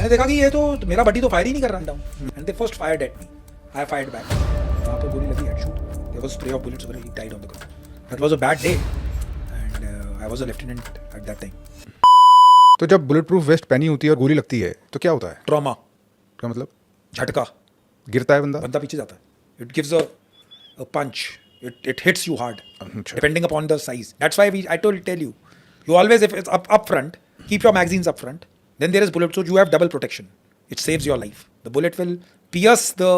मैंने देखा कि ये तो मेरा बडी तो फायर ही नहीं कर रहा down and they first fired at me I fired back वहाँ पर गोली लगी headshot there was spray of bullets over he died on the ground that was a bad day and I was a lieutenant at that time. तो जब bullet proof waste पहनी होती है और गोली लगती है तो क्या होता है? ट्रॉमा क्या मतलब? झटका गिरता है बंदा? बंदा पीछे जाता है। It gives a punch it hits you hard depending upon the size. That's why I tell you always, if it's up front, keep your magazines up front, then there is bullet, so you have double protection. It saves your life. The bullet will pierce the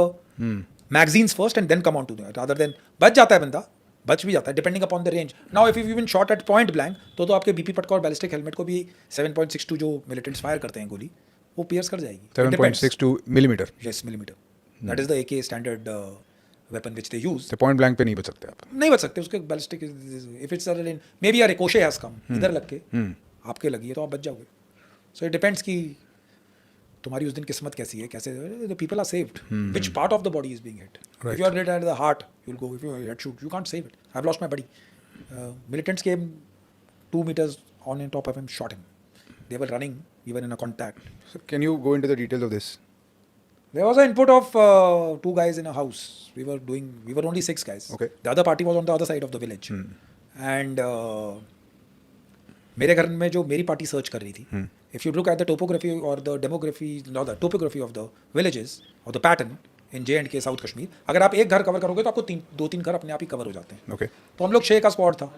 magazines first and then come on to the rather than बच जाता है बंदा, बच भी जाता है depending upon the range. Now if you've been shot at point blank तो आपके बीपी पटका और बैलिस्टिक हेलमेट को भी 7.62 जो मिलिटेंट्स फायर करते हैं गोली वो पियर्स कर जाएगी। 7.62 millimetre? Yes, millimeter. That is the AK standard weapon which they use. तो पॉइंट ब्लैंक पे नहीं बच सकते आप? नहीं बच सकते उसके ballistic if it's may be a Ricochet has come इधर लग के आपके लगी है तो आप बच जाओगे। सो इट डिपेंड्स कि तुम्हारी उस दिन किस्मत कैसी है, कैसे the people are saved which part of the body is being hit. If you are hit at the heart you will go, if you head shoot you can't save it. I have lost my buddy. Militants came 2 meters on top of him, shot him. They were running, we were in a contact. So can you go into the details of this? There was an input of 2 guys in a house. We were only 6 guys. Okay. The other party was on the other side of the village. And मेरे घर में जो मेरी party search कर रही थी, if you look at the topography or the demography, no, the topography of the villages or the pattern in J&K South Kashmir, अगर आप एक घर कवर करोगे तो आपको 2-3 घर अपने आप ही कवर हो जाते हैं. Okay. तो हम लोग 6 का स्क्वाड था.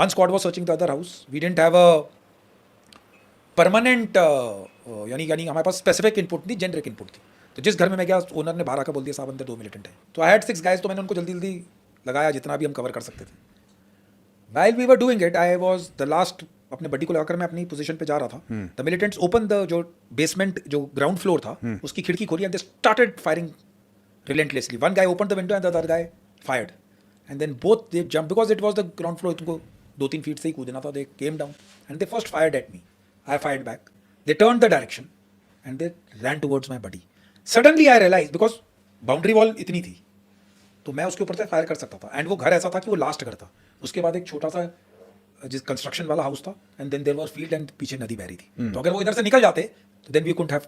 One squad was searching the other house. We didn't have a permanent यानी हमारे पास स्पेसिफिक इनपुट नहीं, जेनरिक इनपुट थी. तो जिस घर में मैं गया ओनर ने बाहर आकर बोल दिया साहब अंदर 2 मिलिटेंट है. तो आई हैड 6 गाइज, तो मैंने उनको जल्दी जल्दी लगाया जितना भी हम कवर कर सकते थे. While we were doing it I was the last. अपने बड्डी को लगाकर मैं अपनी पोजीशन पे जा रहा था. द मिलिटेंट्स ओपन द जो बेसमेंट जो ग्राउंड फ्लोर था उसकी खिड़की खोली and they started firing relentlessly. One guy open the window and the other guy fired and then both they jump because it was the ground floor. तुमको 2-3 feet से ही कूदना था. They came down and they first fired at me. I fired back. They turned the direction and they ran towards my buddy. Suddenly I realized because boundary wall इतनी थी तो मैं उसके ऊपर से फायर कर सकता था. एंड वो घर ऐसा था कि वो लास्ट घर था. उसके बाद एक छोटा सा जिस कंस्ट्रक्शन वाला हाउस था and then there was field and पीछे नदी बह रही थी. तो अगर वो इधर से निकल जाते तो then we couldn't have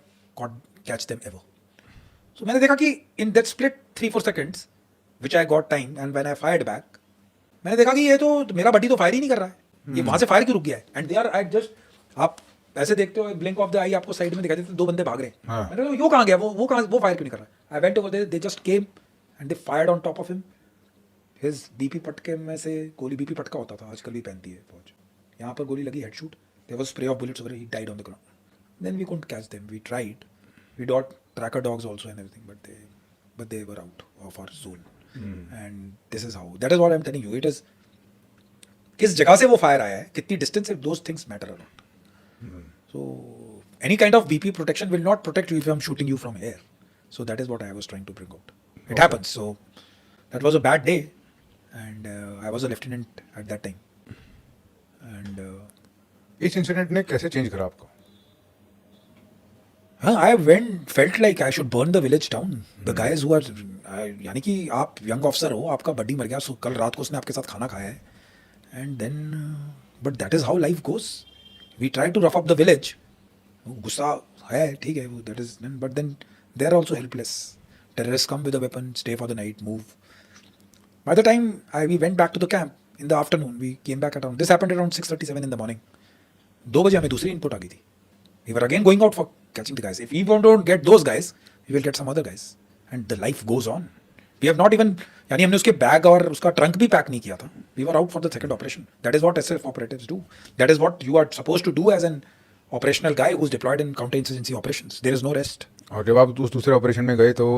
catch them ever. So मैंने देखा कि in that split 3-4 seconds which I got time and when I fired back मैंने देखा कि ये तो मेरा बड्डी तो फायर ही नहीं कर रहा है. ये वहां से फायर क्यों रुक गया है. And they are at just आप ऐसे देखते हो ब्लिंक ऑफ द आई आपको साइड में दिखाई देते 2 बंदे भाग रहे हैं. मैंने कहा यो कहाँ गया, वो फायर क्यों नहीं कर रहा. I went over there, they just came and they fired on top of him. His BP पटके में से गोली, बीपी पटका होता था आजकल भी पहनती है फौज, यहाँ पर गोली लगी headshot. There was spray of bullets over he died on the ground. Then we couldn't catch them. We tried, we got tracker dogs also and everything but they were out of our zone. And this is how, that is what I am telling you. It is किस जगह से वो fire आया है, कितनी distance से, those things matter a lot. So any kind of BP protection will not protect you if I'm shooting you from air. So that is what I was trying to bring out. It happens. So that was a bad day, and I was a lieutenant at that time. And इस incident ने कैसे change करा आपको? I felt like I should burn the village down. The guys who are यानी कि आप young officer हो, आपका बड्डी मर गया, कल रात को उसने आपके साथ खाना खाया है, and then but that is how life goes. We try to rough up the village. गुस्सा है, ठीक है, वो that is, but then they are also helpless. Terrorists come with a weapon, stay for the night, move. By the time we went back to the camp in the afternoon, we came back around. This happened around 6:37 in the morning. 2 बजे हमें दूसरी input आ गई थी. We were again going out for catching the guys. If we don't get those guys, we will get some other guys, and the life goes on. We have not even, यानी हमने उसके bag और उसका trunk भी pack नहीं किया था. We were out for the second operation. That is what SF operatives do. That is what you are supposed to do as an operational guy who's deployed in counterinsurgency operations. There is no rest. और जब आप उस दूसरे operation में गए तो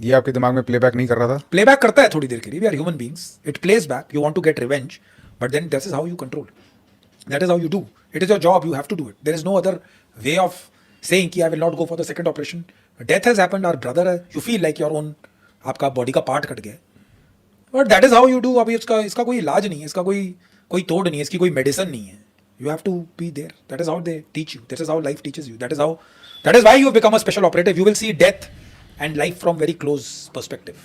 ये आपके दिमाग में प्लेबैक नहीं कर रहा था? प्लेबैक करता है थोड़ी देर के लिए. We are human beings. It plays back. You want to get revenge, but then this is how you control. That is how you do. It is your job. You have to do it. There is no other way of saying कि I will not go for the second operation. Death has happened. Our brother, you feel like your own, आपका body का part cut गया. But that is how you do. अभी इसका कोई इलाज नहीं है, इसका कोई तोड़ नहीं है, इसकी कोई मेडिसिन नहीं है. You have to be there. That is how they teach you. That is how life teaches you. That is why you become a special operative. You will see death and life from very close perspective.